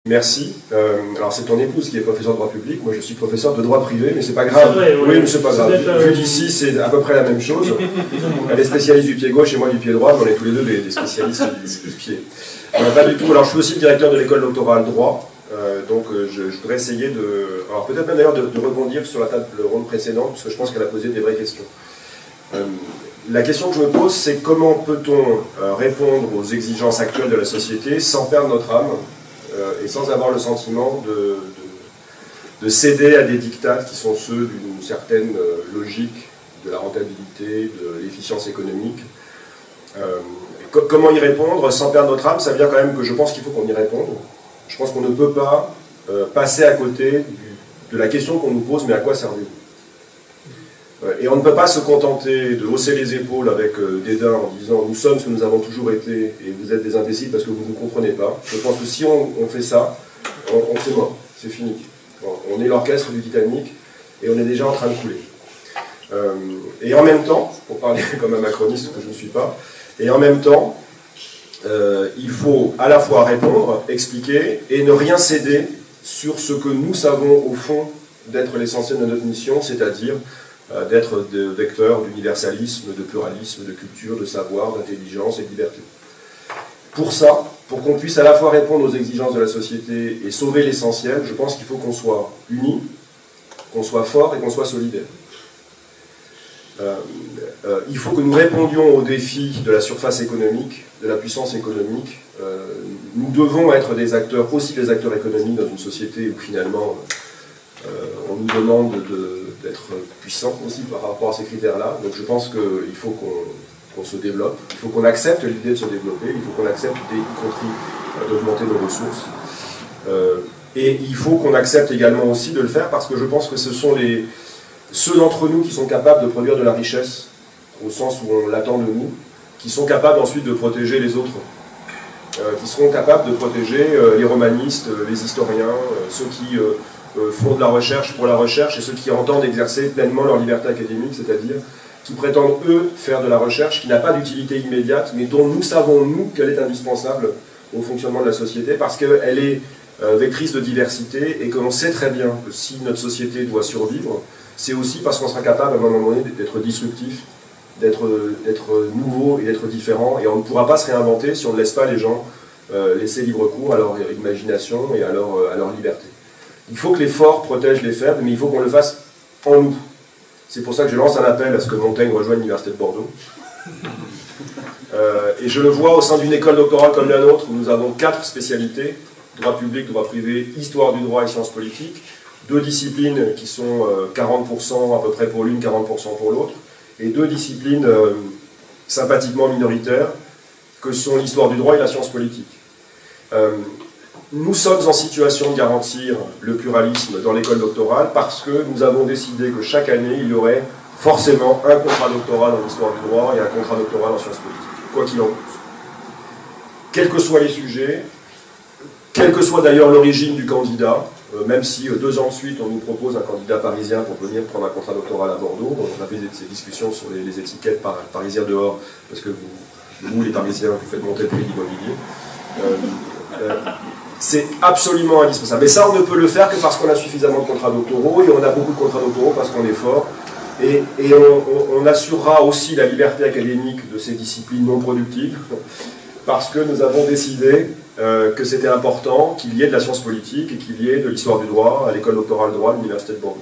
Merci. Alors c'est ton épouse qui est professeur de droit public, moi je suis professeur de droit privé, mais c'est pas grave. Vrai, oui, mais c'est pas grave. Vu d'ici, c'est à peu près la même chose. Elle est spécialiste du pied gauche et moi du pied droit, mais on est tous les deux des spécialistes du pied. Pas du tout. Alors je suis aussi le directeur de l'école doctorale droit, donc je voudrais essayer de... Alors peut-être même d'ailleurs de rebondir sur la table ronde précédente, parce que je pense qu'elle a posé des vraies questions. La question que je me pose, c'est comment peut-on répondre aux exigences actuelles de la société sans perdre notre âme et sans avoir le sentiment de céder à des dictats qui sont ceux d'une certaine logique de la rentabilité, de l'efficience économique. Comment y répondre sans perdre notre âme? Ça veut dire quand même que je pense qu'il faut qu'on y réponde. Je pense qu'on ne peut pas passer à côté de la question qu'on nous pose, mais à quoi servez-vous? Et on ne peut pas se contenter de hausser les épaules avec dédain en disant « nous sommes ce que nous avons toujours été et vous êtes des imbéciles parce que vous ne nous comprenez pas ». Je pense que si on fait ça, on c'est mort, c'est fini. On est l'orchestre du Titanic et on est déjà en train de couler. Et en même temps, pour parler comme un macroniste que je ne suis pas, et en même temps, il faut à la fois répondre, expliquer et ne rien céder sur ce que nous savons au fond d'être l'essentiel de notre mission, c'est-à-dire d'être vecteur d'universalisme, de pluralisme, de culture, de savoir, d'intelligence et de liberté. Pour ça, pour qu'on puisse à la fois répondre aux exigences de la société et sauver l'essentiel, je pense qu'il faut qu'on soit unis, qu'on soit fort et qu'on soit solidaire. Il faut que nous répondions aux défis de la surface économique, de la puissance économique. Nous devons être des acteurs, aussi des acteurs économiques dans une société où finalement on nous demande d'être puissants aussi par rapport à ces critères-là. Donc je pense qu'il faut qu'on se développe, il faut qu'on accepte l'idée de se développer, il faut qu'on accepte y compris d'augmenter nos ressources. Et il faut qu'on accepte également aussi de le faire parce que je pense que ce sont ceux d'entre nous qui sont capables de produire de la richesse, au sens où on l'attend de nous, qui sont capables ensuite de protéger les autres, qui seront capables de protéger les romanistes, les historiens, ceux qui font de la recherche pour la recherche et ceux qui entendent exercer pleinement leur liberté académique, c'est-à-dire qui prétendent, eux, faire de la recherche qui n'a pas d'utilité immédiate, mais dont nous savons, nous, qu'elle est indispensable au fonctionnement de la société, parce qu'elle est vectrice de diversité et que l'on sait très bien que si notre société doit survivre, c'est aussi parce qu'on sera capable, à un moment donné, d'être disruptif, d'être nouveau et d'être différent, et on ne pourra pas se réinventer si on ne laisse pas les gens laisser libre cours à leur imagination et à leur liberté. Il faut que les forts protègent les faibles, mais il faut qu'on le fasse en nous. C'est pour ça que je lance un appel à ce que Montaigne rejoigne l'Université de Bordeaux. Et je le vois au sein d'une école doctorale comme la nôtre, où nous avons 4 spécialités, droit public, droit privé, histoire du droit et sciences politiques, 2 disciplines qui sont 40% à peu près pour l'une, 40% pour l'autre, et 2 disciplines sympathiquement minoritaires, que sont l'histoire du droit et la science politique. Nous sommes en situation de garantir le pluralisme dans l'école doctorale parce que nous avons décidé que chaque année, il y aurait forcément un contrat doctoral en histoire du droit et un contrat doctoral en sciences politiques, quoi qu'il en coûte. Quels que soient les sujets, quelle que soit d'ailleurs l'origine du candidat, même si 2 ans de suite on nous propose un candidat parisien pour venir prendre un contrat doctoral à Bordeaux, on a fait ces discussions sur les étiquettes parisiens dehors, parce que vous les Parisiens, vous faites monter le prix de l'immobilier. C'est absolument indispensable. Mais ça, on ne peut le faire que parce qu'on a suffisamment de contrats doctoraux, et on a beaucoup de contrats doctoraux parce qu'on est fort. Et on assurera aussi la liberté académique de ces disciplines non productives, parce que nous avons décidé que c'était important qu'il y ait de la science politique et qu'il y ait de l'histoire du droit à l'école doctorale de droit de l'Université de Bordeaux.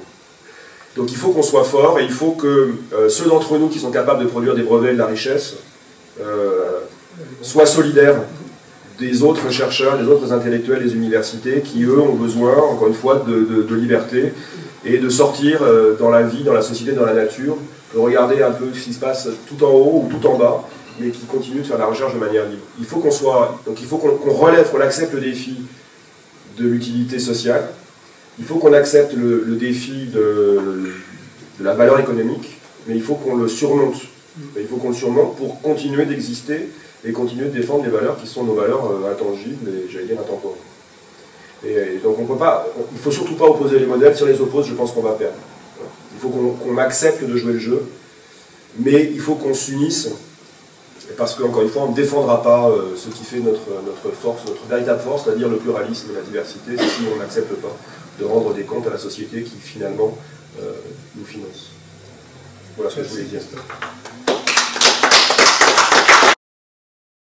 Donc il faut qu'on soit fort, et il faut que ceux d'entre nous qui sont capables de produire des brevets et de la richesse soient solidaires des autres chercheurs, des autres intellectuels des universités qui, eux, ont besoin, encore une fois, de liberté et de sortir dans la vie, dans la société, dans la nature, de regarder un peu ce qui se passe tout en haut ou tout en bas, mais qui continuent de faire la recherche de manière libre. Il faut qu'on soit, donc il faut qu'on relève, qu'on accepte le défi de l'utilité sociale, il faut qu'on accepte le défi de la valeur économique, mais il faut qu'on le surmonte. Il faut qu'on le surmonte pour continuer d'exister et continuer de défendre les valeurs qui sont nos valeurs intangibles et, j'allais dire, intemporelles. Et donc on peut pas, il ne faut surtout pas opposer les modèles. Si on les oppose, je pense qu'on va perdre. Il faut qu'on accepte de jouer le jeu, mais il faut qu'on s'unisse parce qu'encore une fois, on ne défendra pas ce qui fait notre force, notre véritable force, c'est-à-dire le pluralisme et la diversité, si on n'accepte pas de rendre des comptes à la société qui finalement nous finance. Voilà ce que je voulais dire.